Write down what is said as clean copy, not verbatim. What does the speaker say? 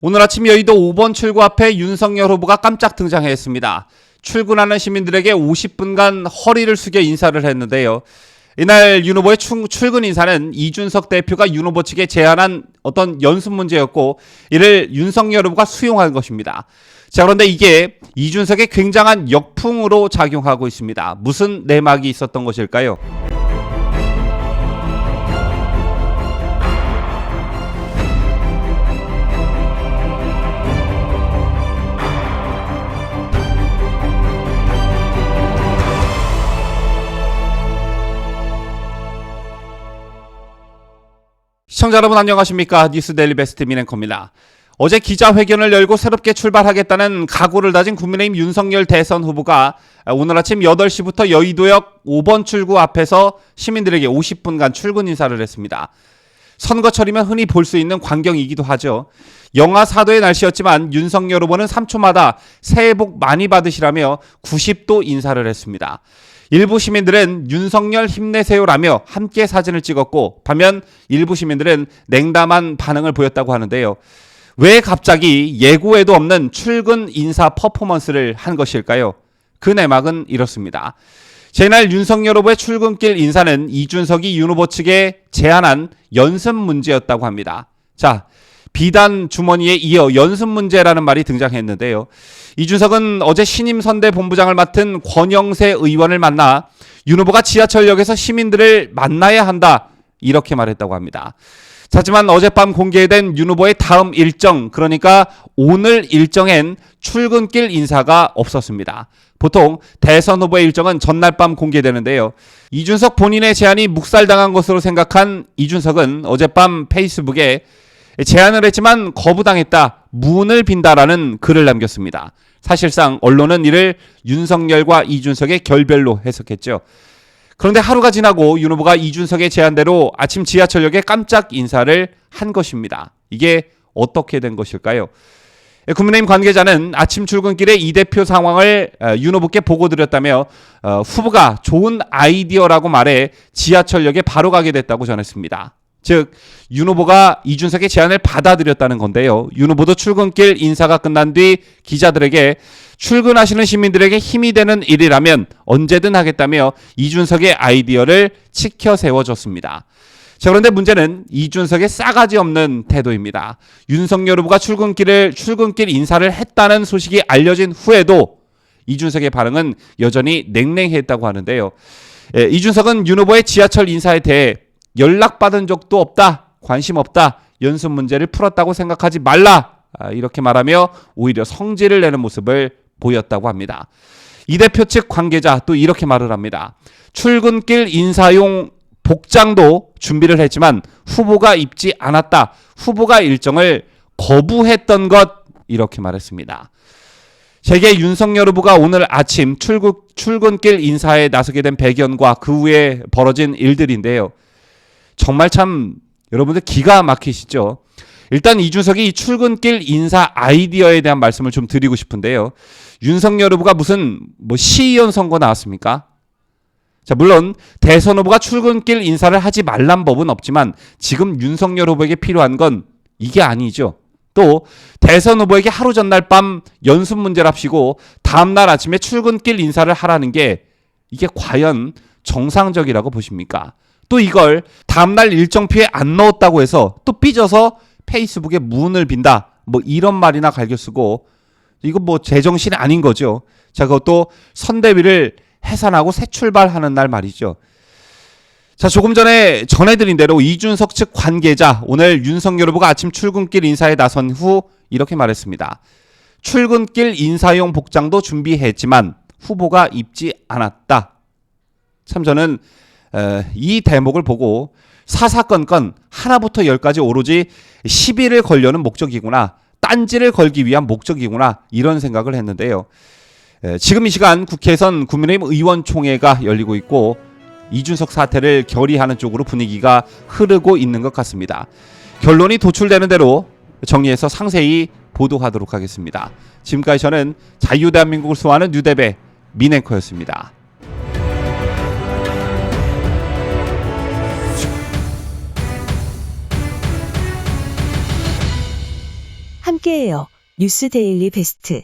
오늘 아침 여의도 5번 출구 앞에 윤석열 후보가 깜짝 등장했습니다. 출근하는 시민들에게 50분간 허리를 숙여 인사를 했는데요. 이날 윤 후보의 출근 인사는 이준석 대표가 윤 후보 측에 제안한 어떤 연습 문제였고, 이를 윤석열 후보가 수용한 것입니다. 자, 그런데 이게 이준석의 굉장한 역풍으로 작용하고 있습니다. 무슨 내막이 있었던 것일까요? 시청자 여러분 안녕하십니까? 뉴스데일리 베스트 민앵커입니다. 어제 기자회견을 열고 새롭게 출발하겠다는 각오를 다진 국민의힘 윤석열 대선 후보가 오늘 아침 8시부터 여의도역 5번 출구 앞에서 시민들에게 50분간 출근 인사를 했습니다. 선거철이면 흔히 볼 수 있는 광경이기도 하죠. 영하 4도의 날씨였지만 윤석열 후보는 3초마다 새해 복 많이 받으시라며 90도 인사를 했습니다. 일부 시민들은 윤석열 힘내세요라며 함께 사진을 찍었고, 반면 일부 시민들은 냉담한 반응을 보였다고 하는데요. 왜 갑자기 예고에도 없는 출근 인사 퍼포먼스를 한 것일까요? 그 내막은 이렇습니다. 제날 윤석열 후보의 출근길 인사는 이준석이 윤 후보 측에 제안한 연습 문제였다고 합니다. 자, 비단 주머니에 이어 연습 문제라는 말이 등장했는데요. 이준석은 어제 신임선대 본부장을 맡은 권영세 의원을 만나 윤 후보가 지하철역에서 시민들을 만나야 한다, 이렇게 말했다고 합니다. 하지만 어젯밤 공개된 윤 후보의 다음 일정, 그러니까 오늘 일정엔 출근길 인사가 없었습니다. 보통 대선 후보의 일정은 전날 밤 공개되는데요. 이준석 본인의 제안이 묵살당한 것으로 생각한 이준석은 어젯밤 페이스북에 제안을 했지만 거부당했다, 문을 빈다라는 글을 남겼습니다. 사실상 언론은 이를 윤석열과 이준석의 결별로 해석했죠. 그런데 하루가 지나고 윤 후보가 이준석의 제안대로 아침 지하철역에 깜짝 인사를 한 것입니다. 이게 어떻게 된 것일까요? 국민의힘 관계자는 아침 출근길에 이 대표 상황을 윤 후보께 보고드렸다며 후보가 좋은 아이디어라고 말해 지하철역에 바로 가게 됐다고 전했습니다. 즉, 윤 후보가 이준석의 제안을 받아들였다는 건데요. 윤 후보도 출근길 인사가 끝난 뒤 기자들에게 출근하시는 시민들에게 힘이 되는 일이라면 언제든 하겠다며 이준석의 아이디어를 치켜 세워줬습니다. 자, 그런데 문제는 이준석의 싸가지 없는 태도입니다. 윤석열 후보가 출근길 인사를 했다는 소식이 알려진 후에도 이준석의 반응은 여전히 냉랭했다고 하는데요. 이준석은 윤 후보의 지하철 인사에 대해 연락받은 적도 없다, 관심 없다, 연습 문제를 풀었다고 생각하지 말라, 이렇게 말하며 오히려 성질을 내는 모습을 보였다고 합니다. 이 대표 측 관계자 또 이렇게 말을 합니다. 출근길 인사용 복장도 준비를 했지만 후보가 입지 않았다, 후보가 일정을 거부했던 것, 이렇게 말했습니다. 제게 윤석열 후보가 오늘 아침 출근길 인사에 나서게 된 배경과 그 후에 벌어진 일들인데요. 정말 참 여러분들 기가 막히시죠? 일단 이준석이 이 출근길 인사 아이디어에 대한 말씀을 좀 드리고 싶은데요. 윤석열 후보가 무슨 시의원 선거 나왔습니까? 자, 물론 대선 후보가 출근길 인사를 하지 말란 법은 없지만 지금 윤석열 후보에게 필요한 건 이게 아니죠. 또 대선 후보에게 하루 전날 밤 연습 문제랍시고 다음날 아침에 출근길 인사를 하라는 게 이게 과연 정상적이라고 보십니까? 또 이걸 다음날 일정표에 안 넣었다고 해서 또 삐져서 페이스북에 문을 빈다, 이런 말이나 갈겨 쓰고, 이거 제정신이 아닌 거죠. 자, 그것도 선대위를 해산하고 새 출발하는 날 말이죠. 자, 조금 전에 전해드린 대로 이준석 측 관계자, 오늘 윤석열 후보가 아침 출근길 인사에 나선 후 이렇게 말했습니다. 출근길 인사용 복장도 준비했지만 후보가 입지 않았다. 참 저는 이 대목을 보고 사사건건 하나부터 열까지 오로지 시비를 걸려는 목적이구나, 딴지를 걸기 위한 목적이구나, 이런 생각을 했는데요. 지금 이 시간 국회에선 국민의힘 의원총회가 열리고 있고 이준석 사태를 결의하는 쪽으로 분위기가 흐르고 있는 것 같습니다. 결론이 도출되는 대로 정리해서 상세히 보도하도록 하겠습니다. 지금까지 저는 자유대한민국을 수호하는 뉴데베 민앵커였습니다. 함께해요. 뉴스 데일리 베스트.